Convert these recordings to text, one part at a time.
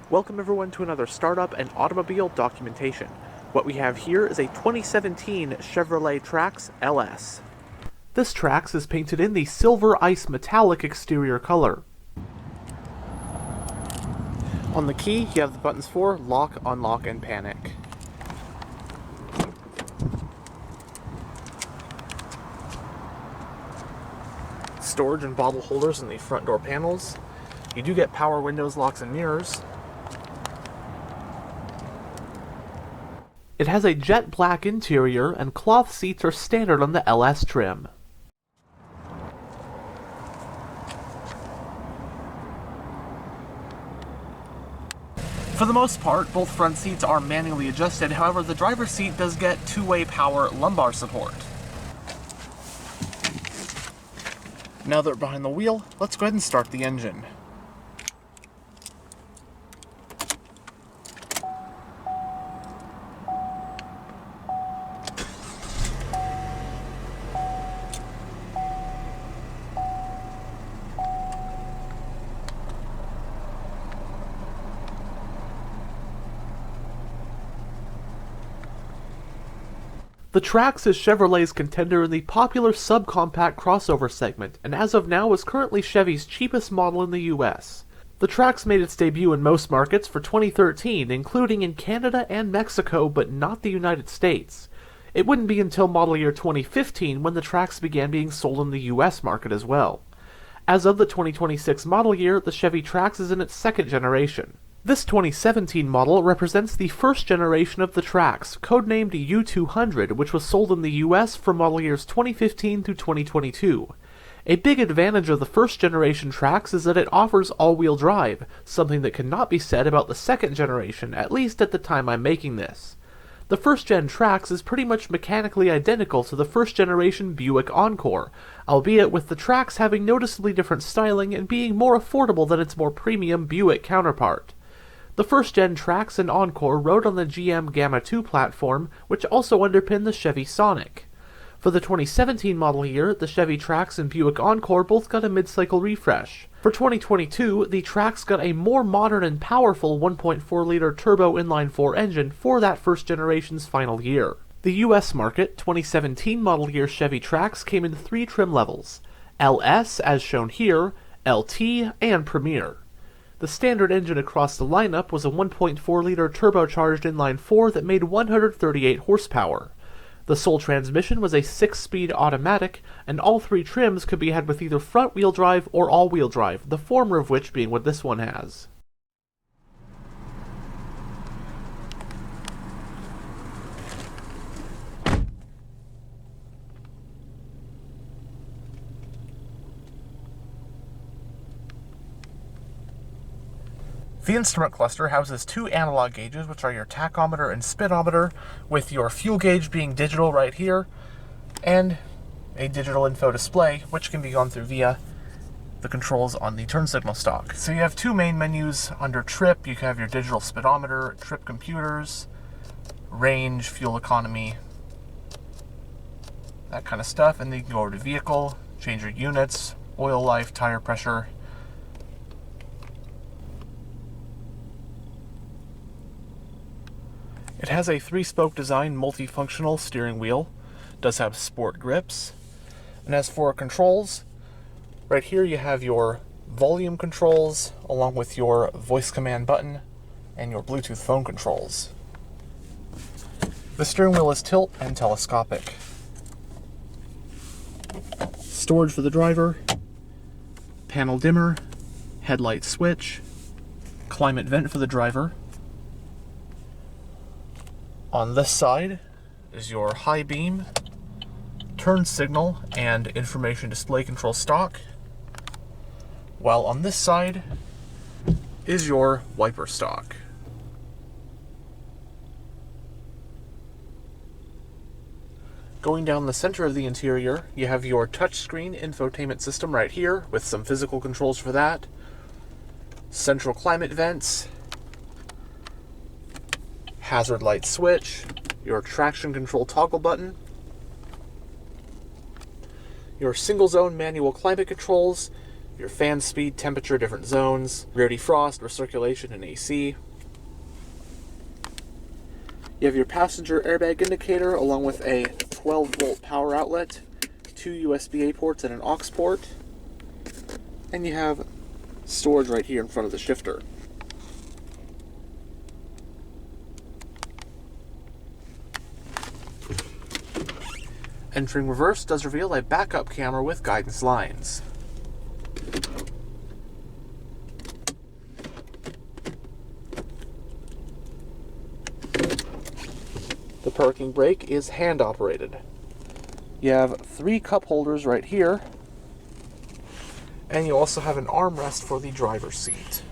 Welcome everyone to another startup and automobile documentation. What we have here is a 2017 Chevrolet Trax LS. This Trax is painted in the silver ice metallic exterior color. On the key, you have the buttons for lock, unlock, and panic. Storage and bottle holders in the front door panels. You do get power windows, locks, and mirrors. It has a jet black interior, and cloth seats are standard on the LS trim. For the most part, both front seats are manually adjusted. However, the driver's seat does get two-way power lumbar support. Now that we're behind the wheel, let's go ahead and start the engine. The Trax is Chevrolet's contender in the popular subcompact crossover segment, and as of now is currently Chevy's cheapest model in the US. The Trax made its debut in most markets for 2013, including in Canada and Mexico, but not the United States. It wouldn't be until model year 2015 when the Trax began being sold in the US market as well. As of the 2026 model year, the Chevy Trax is in its second generation. This 2017 model represents the first generation of the Trax, codenamed U200, which was sold in the US for model years 2015 through 2022. A big advantage of the first generation Trax is that it offers all-wheel drive, something that cannot be said about the second generation, at least at the time I'm making this. The first-gen Trax is pretty much mechanically identical to the first-generation Buick Encore, albeit with the Trax having noticeably different styling and being more affordable than its more premium Buick counterpart. The first-gen Trax and Encore rode on the GM Gamma 2 platform, which also underpinned the Chevy Sonic. For the 2017 model year, the Chevy Trax and Buick Encore both got a mid-cycle refresh. For 2022, the Trax got a more modern and powerful 1.4-liter turbo inline-4 engine for that first generation's final year. The US market 2017 model year Chevy Trax came in 3 trim levels: LS, as shown here, LT, and Premier. The standard engine across the lineup was a 1.4-liter turbocharged inline-4 that made 138 horsepower. The sole transmission was a 6-speed automatic, and all 3 trims could be had with either front-wheel drive or all-wheel drive, the former of which being what this one has. The instrument cluster houses 2 analog gauges, which are your tachometer and speedometer, with your fuel gauge being digital right here, and a digital info display, which can be gone through via the controls on the turn signal stalk. So you have 2 main menus under trip. You have your digital speedometer, trip computers, range, fuel economy, that kind of stuff, and then you can go over to vehicle, change your units, oil life, tire pressure. It has a 3-spoke design multifunctional steering wheel, does have sport grips, and as for controls, right here you have your volume controls along with your voice command button and your Bluetooth phone controls. The steering wheel is tilt and telescopic. Storage for the driver, panel dimmer, headlight switch, climate vent for the driver. On this side is your high beam, turn signal, and information display control stalk, while on this side is your wiper stalk. Going down the center of the interior, you have your touchscreen infotainment system right here with some physical controls for that, central climate vents, hazard light switch, your traction control toggle button, your single zone manual climate controls, Your fan speed, temperature, different zones, rear defrost, recirculation, and AC. You have your passenger airbag indicator along with a 12-volt power outlet, 2 USB-A ports, and an aux port. And you have storage right here in front of the shifter. Entering reverse does reveal a backup camera with guidance lines. The parking brake is hand operated. You have 3 cup holders right here, and you also have an armrest for the driver's seat.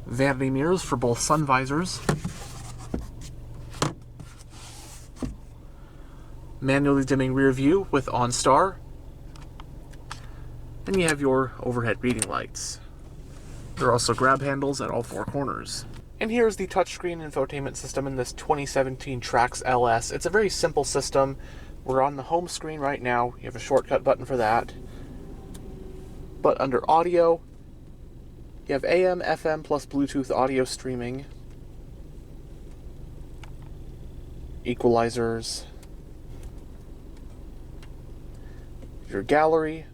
Vanity mirrors for both sun visors. Manually dimming rear view with OnStar. And you have your overhead reading lights. There are also grab handles at all 4 corners. And here's the touchscreen infotainment system in this 2017 Trax LS. It's a very simple system. We're on the home screen right now. You have a shortcut button for that. But under audio, you have AM, FM, plus Bluetooth audio streaming, equalizers, your gallery,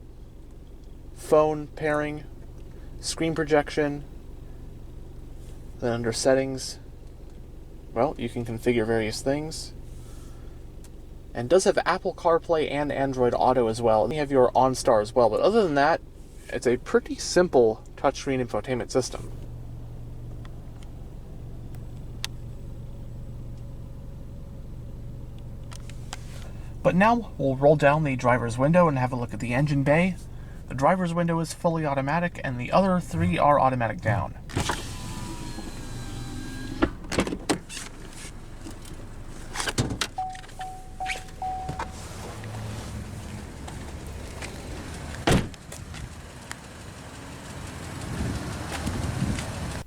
phone pairing, screen projection. Then under settings, well, you can configure various things. And it does have Apple CarPlay and Android Auto as well. And you have your OnStar as well. But other than that, it's a pretty simple touchscreen infotainment system. But now we'll roll down the driver's window and have a look at the engine bay. The driver's window is fully automatic and the other 3 are automatic down.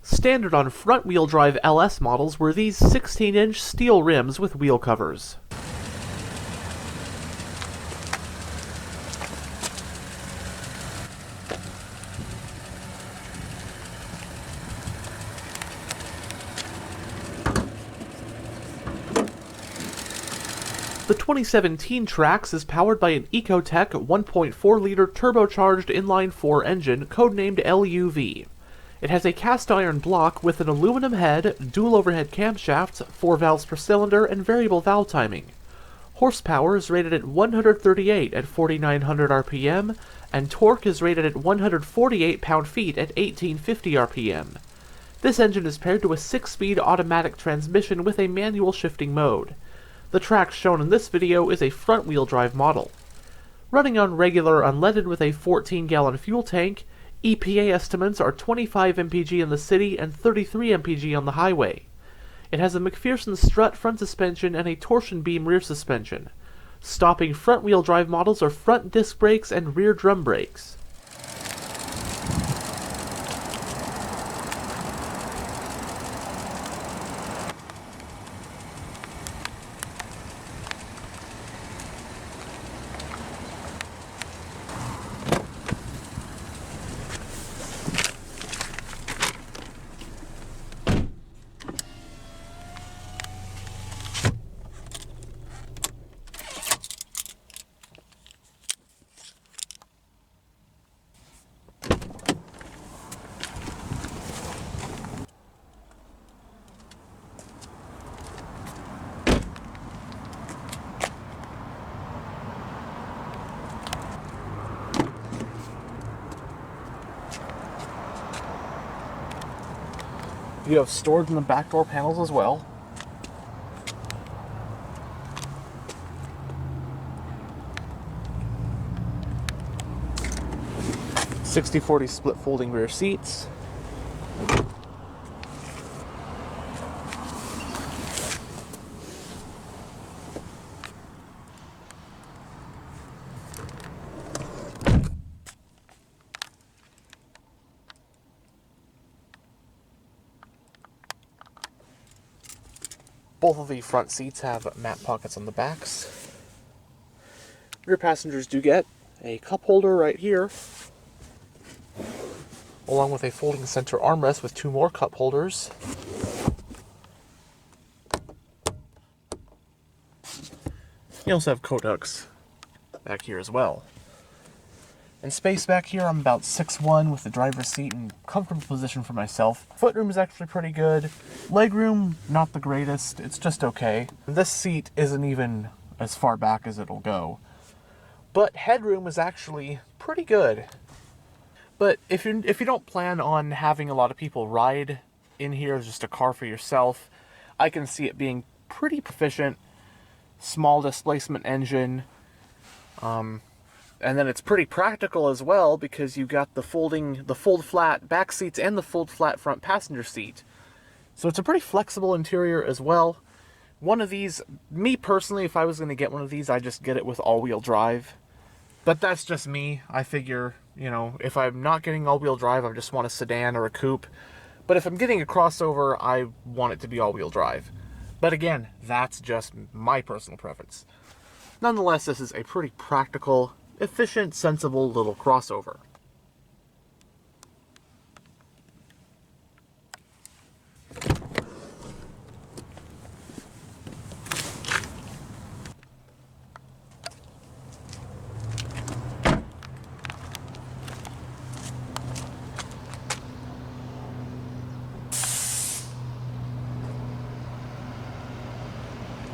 Standard on front-wheel drive LS models were these 16-inch steel rims with wheel covers. The 2017 Trax is powered by an Ecotec 1.4-liter turbocharged inline-4 engine codenamed LUV. It has a cast iron block with an aluminum head, dual overhead camshafts, 4 valves per cylinder, and variable valve timing. Horsepower is rated at 138 at 4,900 RPM, and torque is rated at 148 pound-feet at 1850 RPM. This engine is paired to a 6-speed automatic transmission with a manual shifting mode. The Trax shown in this video is a front-wheel drive model. Running on regular unleaded with a 14-gallon fuel tank, EPA estimates are 25 mpg in the city and 33 mpg on the highway. It has a McPherson strut front suspension and a torsion beam rear suspension. Stopping front-wheel drive models are front disc brakes and rear drum brakes. You have storage in the back door panels as well. (60/40) split folding rear seats. Both of the front seats have mat pockets on the backs. Rear passengers do get a cup holder right here, along with a folding center armrest with 2 more cup holders. You also have coat hooks back here as well. In space back here, I'm about 6'1" with the driver's seat in comfortable position for myself. Footroom is actually pretty good. Legroom, not the greatest. It's just okay. This seat isn't even as far back as it'll go. But headroom is actually pretty good. But if you don't plan on having a lot of people ride in here as just a car for yourself, I can see it being pretty proficient. Small displacement engine, and then it's pretty practical as well because you got the fold flat back seats and the fold flat front passenger seat. So it's a pretty flexible interior as well. One of these, me personally, if I was going to get one of these, I'd just get it with all-wheel drive. But that's just me. I figure, you know, if I'm not getting all-wheel drive, I just want a sedan or a coupe. But if I'm getting a crossover, I want it to be all-wheel drive. But again, that's just my personal preference. Nonetheless, this is a pretty practical, efficient, sensible little crossover.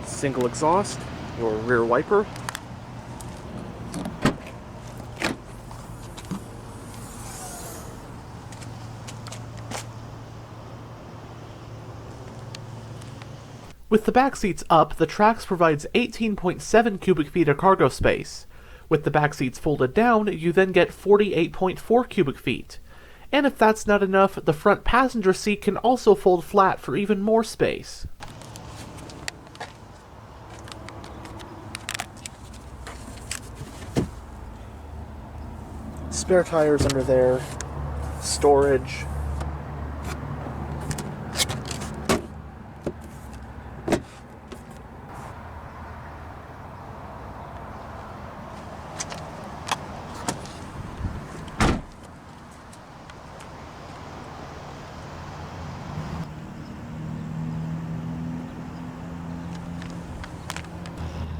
Single exhaust, your rear wiper. With the back seats up, the Trax provides 18.7 cubic feet of cargo space. With the back seats folded down, you then get 48.4 cubic feet. And if that's not enough, the front passenger seat can also fold flat for even more space. Spare tires under there, storage.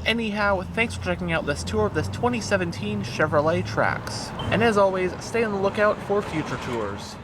Anyhow, thanks for checking out this tour of this 2017 Chevrolet Trax. And as always, stay on the lookout for future tours.